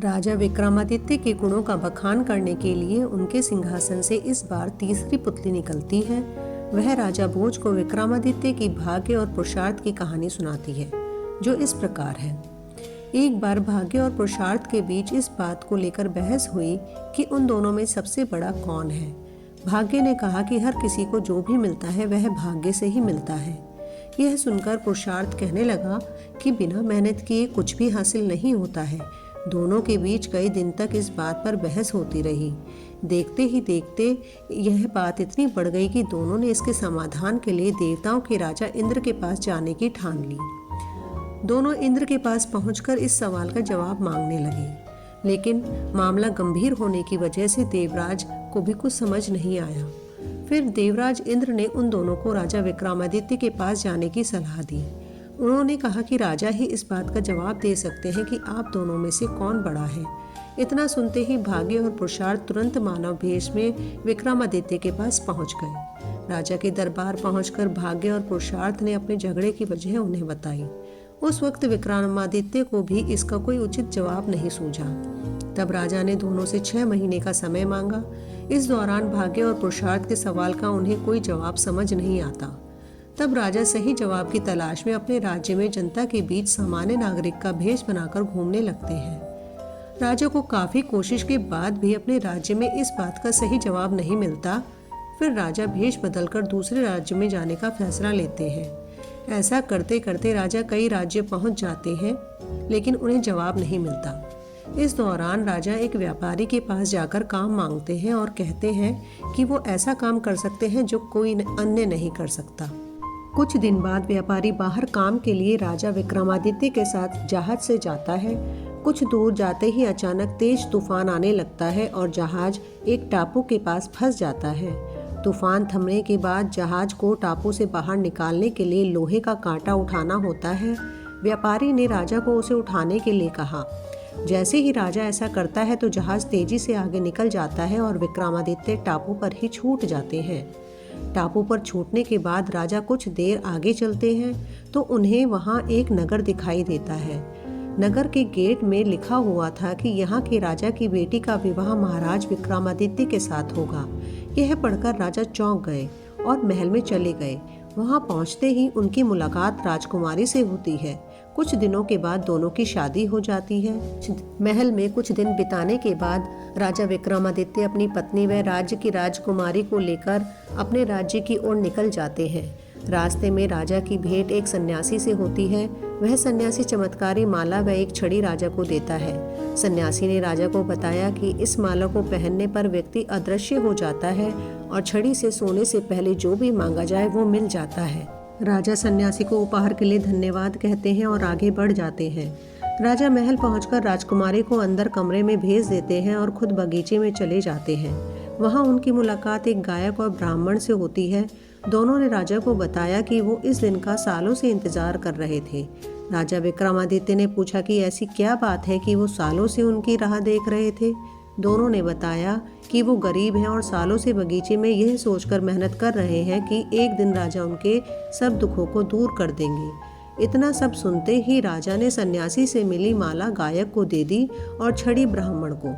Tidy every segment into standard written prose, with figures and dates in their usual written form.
राजा विक्रमादित्य के गुणों का बखान करने के लिए उनके सिंहासन से इस बार तीसरी पुतली निकलती है। वह राजा भोज को विक्रमादित्य की भाग्य और पुरुषार्थ की कहानी सुनाती है, जो इस प्रकार है। एक बार भाग्य और पुरुषार्थ के बीच इस बात को लेकर बहस हुई कि उन दोनों में सबसे बड़ा कौन है। भाग्य ने कहा कि हर किसी को जो भी मिलता है वह भाग्य से ही मिलता है। यह सुनकर पुरुषार्थ कहने लगा कि बिना मेहनत किए कुछ भी हासिल नहीं होता है। दोनों के बीच कई दिन तक इस बात पर बहस होती रही। देखते ही देखते यह बात इतनी बढ़ गई कि दोनों ने इसके समाधान के लिए देवताओं के राजा इंद्र के पास जाने की ठान ली। दोनों इंद्र के पास पहुंचकर इस सवाल का जवाब मांगने लगे, लेकिन मामला गंभीर होने की वजह से देवराज को भी कुछ समझ नहीं आया। फिर देवराज इंद्र ने उन दोनों को राजा विक्रमादित्य के पास जाने की सलाह दी। उन्होंने कहा कि राजा ही इस बात का जवाब दे सकते हैं कि आप दोनों में से कौन बड़ा है। इतना सुनते ही भाग्य और पुरुषार्थ तुरंत मानव भेष में विक्रमादित्य के पास पहुंच गए। राजा के दरबार पहुंचकर भाग्य और पुरुषार्थ ने अपने झगड़े की वजह उन्हें बताई। उस वक्त विक्रमादित्य को भी इसका कोई उचित जवाब नहीं सूझा। तब राजा ने दोनों से 6 महीने का समय मांगा। इस दौरान भाग्य और पुरुषार्थ के सवाल का उन्हें कोई जवाब समझ नहीं आता। तब राजा सही जवाब की तलाश में अपने राज्य में जनता के बीच सामान्य नागरिक का भेष बनाकर घूमने लगते हैं। राजा को काफी कोशिश के बाद भी अपने राज्य में इस बात का सही जवाब नहीं मिलता। फिर राजा भेष बदलकर दूसरे राज्य में जाने का फैसला लेते हैं। ऐसा करते करते राजा कई राज्य पहुंच जाते हैं, लेकिन उन्हें जवाब नहीं मिलता। इस दौरान राजा एक व्यापारी के पास जाकर काम मांगते हैं और कहते हैं कि वो ऐसा काम कर सकते हैं जो कोई अन्य नहीं कर सकता। कुछ दिन बाद व्यापारी बाहर काम के लिए राजा विक्रमादित्य के साथ जहाज से जाता है। कुछ दूर जाते ही अचानक तेज तूफान आने लगता है और जहाज एक टापू के पास फंस जाता है। तूफान थमने के बाद जहाज को टापू से बाहर निकालने के लिए लोहे का कांटा उठाना होता है। व्यापारी ने राजा को उसे उठाने के लिए कहा। जैसे ही राजा ऐसा करता है तो जहाज तेजी से आगे निकल जाता है और विक्रमादित्य टापू पर ही छूट जाते हैं। टापू पर छूटने के बाद राजा कुछ देर आगे चलते हैं तो उन्हें वहां एक नगर दिखाई देता है। नगर के गेट में लिखा हुआ था कि यहाँ के राजा की बेटी का विवाह महाराज विक्रमादित्य के साथ होगा। यह पढ़कर राजा चौंक गए और महल में चले गए। वहां पहुंचते ही उनकी मुलाकात राजकुमारी से होती है। कुछ दिनों के बाद दोनों की शादी हो जाती है। महल में कुछ दिन बिताने के बाद राजा विक्रमादित्य अपनी पत्नी व राज्य की राजकुमारी को लेकर अपने राज्य की ओर निकल जाते हैं। रास्ते में राजा की भेंट एक सन्यासी से होती है। वह सन्यासी चमत्कारी माला व एक छड़ी राजा को देता है। सन्यासी ने राजा को बताया कि इस माला को पहनने पर व्यक्ति अदृश्य हो जाता है और छड़ी से सोने से पहले जो भी मांगा जाए वो मिल जाता है। राजा सन्यासी को उपहार के लिए धन्यवाद कहते हैं और आगे बढ़ जाते हैं। राजा महल पहुंचकर राजकुमारी को अंदर कमरे में भेज देते हैं और खुद बगीचे में चले जाते हैं। वहां उनकी मुलाकात एक गायक और ब्राह्मण से होती है। दोनों ने राजा को बताया कि वो इस दिन का सालों से इंतजार कर रहे थे। राजा विक्रमादित्य ने पूछा कि ऐसी क्या बात है कि वो सालों से उनकी राह देख रहे थे। दोनों ने बताया कि वो गरीब हैं और सालों से बगीचे में यह सोचकर मेहनत कर रहे हैं कि एक दिन राजा उनके सब दुखों को दूर कर देंगे। इतना सब सुनते ही राजा ने सन्यासी से मिली माला गायक को दे दी और छड़ी ब्राह्मण को।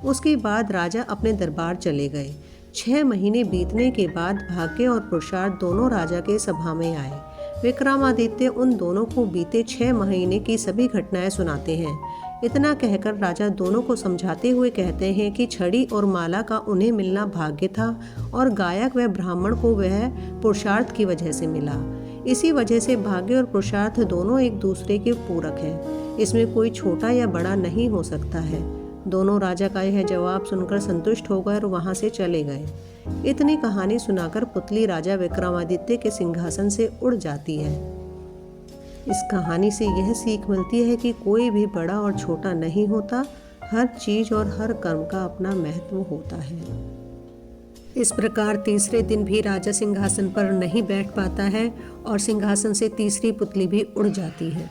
उसके बाद राजा अपने दरबार चले गए। 6 महीने बीतने के बाद भाग्य और पुरुषार्थ दोनों राजा के सभा में आए। विक्रमादित्य उन दोनों को बीते 6 महीने की सभी घटनाएं सुनाते हैं। इतना कहकर राजा दोनों को समझाते हुए कहते हैं कि छड़ी और माला का उन्हें मिलना भाग्य था और गायक व ब्राह्मण को वह पुरुषार्थ की वजह से मिला। इसी वजह से भाग्य और पुरुषार्थ दोनों एक दूसरे के पूरक हैं। इसमें कोई छोटा या बड़ा नहीं हो सकता है। दोनों राजा का यह जवाब सुनकर संतुष्ट होकर और वहां से चले गए। इतनी कहानी सुनाकर पुतली राजा विक्रमादित्य के सिंहासन से उड़ जाती है। इस कहानी से यह सीख मिलती है कि कोई भी बड़ा और छोटा नहीं होता। हर चीज और हर कर्म का अपना महत्व होता है। इस प्रकार तीसरे दिन भी राजा सिंहासन पर नहीं बैठ पाता है और सिंहासन से तीसरी पुतली भी उड़ जाती है।